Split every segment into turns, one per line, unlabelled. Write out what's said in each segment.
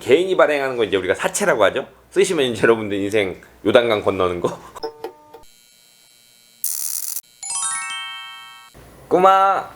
개인이 발행하는 거 이제 우리가 사채라고 하죠. 쓰시면 이제 여러분들 인생 요단강 건너는 거. 꼬마!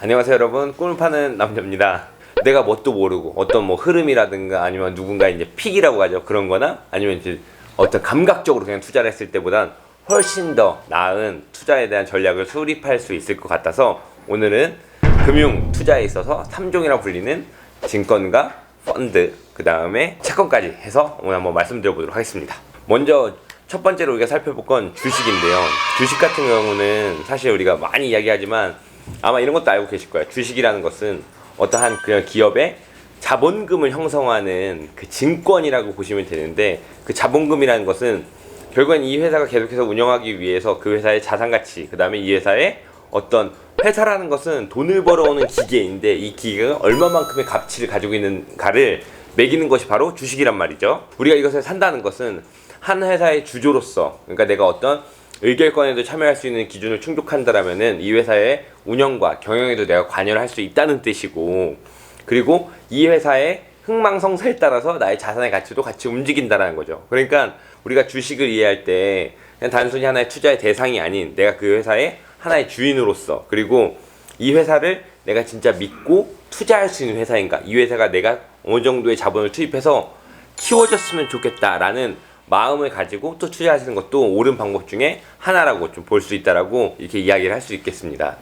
안녕하세요 여러분, 꿈을 파는 남자입니다. 내가 뭣도 모르고 어떤 뭐 흐름이라든가 아니면 누군가 이제 픽이라고 하죠, 그런 거나 아니면 이제 어떤 감각적으로 그냥 투자를 했을 때보단 훨씬 더 나은 투자에 대한 전략을 수립할 수 있을 것 같아서 오늘은 금융 투자에 있어서 3종이라고 불리는 증권과 펀드, 그 다음에 채권까지 해서 오늘 한번 말씀드려보도록 하겠습니다. 먼저 첫 번째로 우리가 살펴볼 건 주식인데요. 주식 같은 경우는 사실 우리가 많이 이야기하지만 아마 이런 것도 알고 계실 거예요. 주식이라는 것은 어떠한 그냥 기업의 자본금을 형성하는 그 증권이라고 보시면 되는데, 그 자본금이라는 것은 결국엔 이 회사가 계속해서 운영하기 위해서 그 회사의 자산가치, 그 다음에 이 회사의 어떤, 회사라는 것은 돈을 벌어오는 기계인데 이 기계가 얼마만큼의 가치를 가지고 있는가를 매기는 것이 바로 주식이란 말이죠. 우리가 이것을 산다는 것은 한 회사의 주주로서, 그러니까 내가 어떤 의결권에도 참여할 수 있는 기준을 충족한다라면은 이 회사의 운영과 경영에도 내가 관여를 할 수 있다는 뜻이고, 그리고 이 회사의 흥망성쇠에 따라서 나의 자산의 가치도 같이 움직인다라는 거죠. 그러니까 우리가 주식을 이해할 때 그냥 단순히 하나의 투자의 대상이 아닌 내가 그 회사의 하나의 주인으로서, 그리고 이 회사를 내가 진짜 믿고 투자할 수 있는 회사인가, 이 회사가 내가 어느 정도의 자본을 투입해서 키워졌으면 좋겠다라는 마음을 가지고 또 투자하시는 것도 옳은 방법 중에 하나라고 좀 볼 수 있다라고 이렇게 이야기를 할 수 있겠습니다.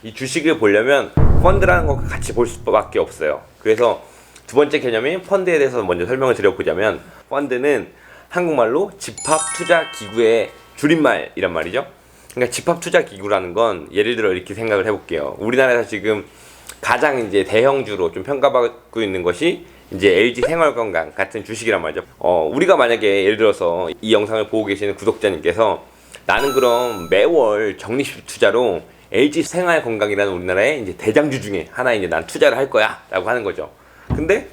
이 주식을 보려면 펀드라는 것과 같이 볼 수밖에 없어요. 그래서 두 번째 개념인 펀드에 대해서 먼저 설명을 드려보자면, 펀드는 한국말로 집합투자기구의 줄임말이란 말이죠. 그러니까 집합투자기구라는 건 예를 들어 이렇게 생각을 해볼게요. 우리나라에서 지금 가장 이제 대형주로 좀 평가받고 있는 것이 이제 LG 생활건강 같은 주식이란 말이죠. 우리가 만약에 예를 들어서 이 영상을 보고 계시는 구독자님께서 나는 그럼 매월 적립식 투자로 LG 생활건강이라는 우리나라의 이제 대장주 중에 하나에 이제 난 투자를 할 거야 라고 하는 거죠. 근데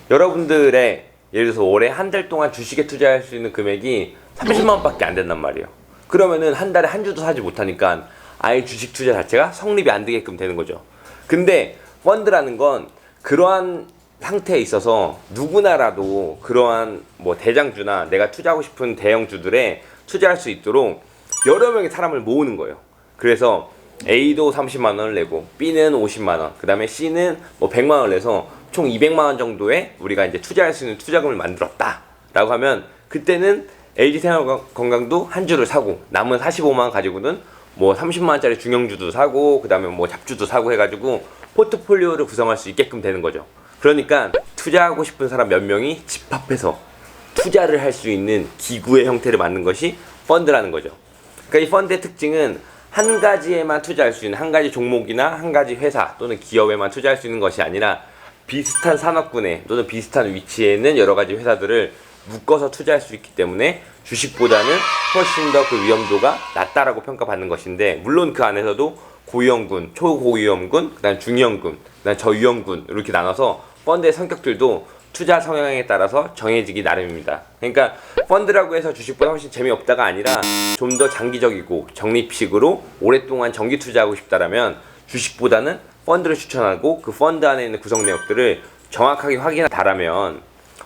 여러분들의 예를 들어서 올해 한 달 동안 주식에 투자할 수 있는 금액이 30만 원밖에 안 된단 말이에요. 그러면은 한 달에 한 주도 사지 못하니까 아예 주식 투자 자체가 성립이 안 되게끔 되는 거죠. 근데 펀드라는 건 그러한 상태에 있어서 누구나라도 그러한 뭐 대장주나 내가 투자하고 싶은 대형주들에 투자할 수 있도록 여러 명의 사람을 모으는 거예요. 그래서 A도 30만 원을 내고 B는 50만 원, 그 다음에 C는 뭐 100만 원을 내서 총 200만 원 정도의 우리가 이제 투자할 수 있는 투자금을 만들었다 라고 하면, 그때는 LG생활건강도 한 주를 사고 남은 45만 원 가지고는 뭐 30만 원짜리 중형주도 사고 그 다음에 뭐 잡주도 사고 해가지고 포트폴리오를 구성할 수 있게끔 되는 거죠. 그러니까 투자하고 싶은 사람 몇 명이 집합해서 투자를 할 수 있는 기구의 형태를 만든 것이 펀드라는 거죠. 그러니까 이 펀드의 특징은 한 가지에만 투자할 수 있는, 한 가지 종목이나 한 가지 회사 또는 기업에만 투자할 수 있는 것이 아니라 비슷한 산업군에 또는 비슷한 위치에 있는 여러 가지 회사들을 묶어서 투자할 수 있기 때문에 주식보다는 훨씬 더 그 위험도가 낮다라고 평가받는 것인데, 물론 그 안에서도 고위험군, 초고위험군, 그다음 중위험군, 그다음 저위험군 이렇게 나눠서 펀드의 성격들도 투자 성향에 따라서 정해지기 나름입니다. 그러니까 펀드라고 해서 주식보다 훨씬 재미없다가 아니라 좀 더 장기적이고 적립식으로 오랫동안 정기 투자하고 싶다라면 주식보다는 펀드를 추천하고 그 펀드 안에 있는 구성 내역들을 정확하게 확인하다라면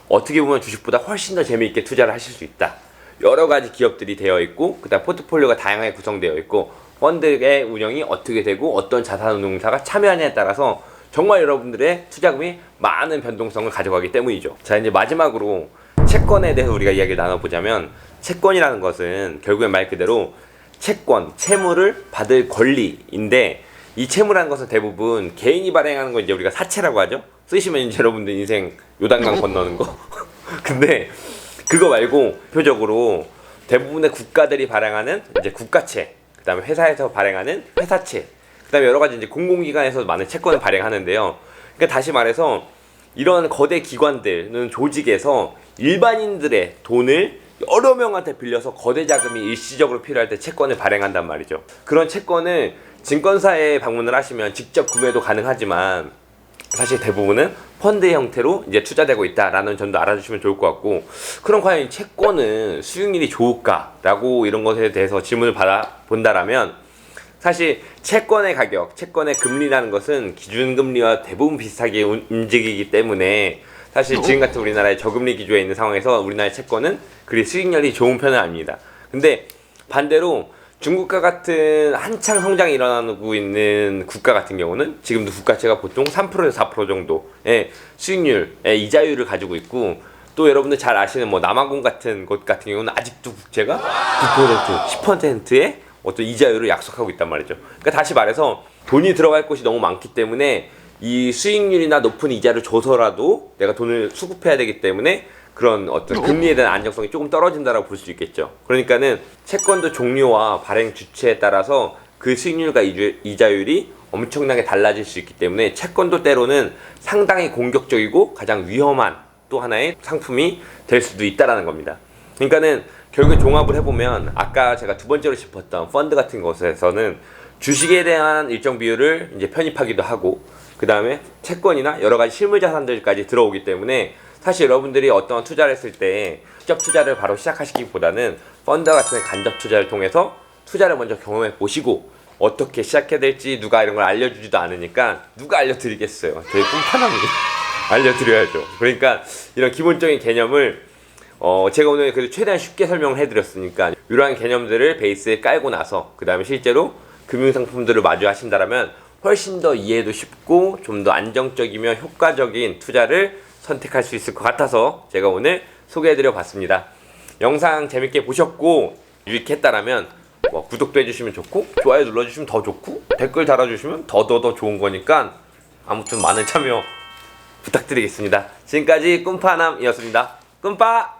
어떻게 보면 주식보다 훨씬 더 재미있게 투자를 하실 수 있다. 여러 가지 기업들이 되어 있고 그다음 포트폴리오가 다양하게 구성되어 있고 펀드의 운영이 어떻게 되고 어떤 자산운용사가 참여하냐에 따라서 정말 여러분들의 투자금이 많은 변동성을 가져가기 때문이죠. 자, 이제 마지막으로 채권에 대해서 우리가 이야기를 나눠보자면, 채권이라는 것은 결국엔 말 그대로 채권, 채무를 받을 권리인데, 이 채무라는 것은 대부분 개인이 발행하는 거 이제 우리가 사채라고 하죠. 쓰시면 이제 여러분들 인생 요단강 건너는 거. 근데 그거 말고 대표적으로 대부분의 국가들이 발행하는 이제 국가채, 그 다음에 회사에서 발행하는 회사채, 그 다음에 여러 가지 이제 공공기관에서 많은 채권을 발행하는데요. 그러니까 다시 말해서 이런 거대 기관들은 조직에서 일반인들의 돈을 여러 명한테 빌려서 거대 자금이 일시적으로 필요할 때 채권을 발행한단 말이죠. 그런 채권을 증권사에 방문을 하시면 직접 구매도 가능하지만 사실 대부분은 펀드 형태로 이제 투자되고 있다라는 점도 알아주시면 좋을 것 같고, 그럼 과연 이 채권은 수익률이 좋을까라고 이런 것에 대해서 질문을 받아본다라면, 사실 채권의 가격, 채권의 금리라는 것은 기준금리와 대부분 비슷하게 움직이기 때문에 사실 지금 같은 우리나라의 저금리 기조에 있는 상황에서 우리나라의 채권은 그리 수익률이 좋은 편은 아닙니다. 근데 반대로 중국과 같은 한창 성장이 일어나고 있는 국가 같은 경우는 지금도 국가채가 보통 3%에서 4% 정도의 수익률의 이자율을 가지고 있고, 또 여러분들 잘 아시는 뭐 남아공 같은 곳 같은 경우는 아직도 국채가 9%, 10%의 어떤 이자율을 약속하고 있단 말이죠. 그러니까 다시 말해서 돈이 들어갈 곳이 너무 많기 때문에 이 수익률이나 높은 이자를 줘서라도 내가 돈을 수급해야 되기 때문에 그런 어떤 금리에 대한 안정성이 조금 떨어진다라고 볼 수 있겠죠. 그러니까는 채권도 종류와 발행 주체에 따라서 그 수익률과 이자율이 엄청나게 달라질 수 있기 때문에 채권도 때로는 상당히 공격적이고 가장 위험한 또 하나의 상품이 될 수도 있다라는 겁니다. 그러니까는 결국에 종합을 해보면 아까 제가 두 번째로 짚었던 펀드 같은 것에서는 주식에 대한 일정 비율을 이제 편입하기도 하고, 그 다음에 채권이나 여러 가지 실물 자산들까지 들어오기 때문에 사실 여러분들이 어떤 투자를 했을 때 직접 투자를 바로 시작하시기보다는 펀드 같은 간접 투자를 통해서 투자를 먼저 경험해 보시고, 어떻게 시작해야 될지 누가 이런 걸 알려주지도 않으니까 누가 알려드리겠어요. 저희 꿈파남이 알려드려야죠. 그러니까 이런 기본적인 개념을 제가 오늘 그래도 최대한 쉽게 설명을 해드렸으니까 이러한 개념들을 베이스에 깔고 나서 그 다음에 실제로 금융상품들을 마주하신다면 훨씬 더 이해도 쉽고 좀 더 안정적이며 효과적인 투자를 선택할 수 있을 것 같아서 제가 오늘 소개해드려 봤습니다. 영상 재밌게 보셨고 유익했다라면 구독도 해주시면 좋고 좋아요 눌러주시면 더 좋고 댓글 달아주시면 더 좋은 거니까 아무튼 많은 참여 부탁드리겠습니다. 지금까지 꿈파남이었습니다. 꿈파!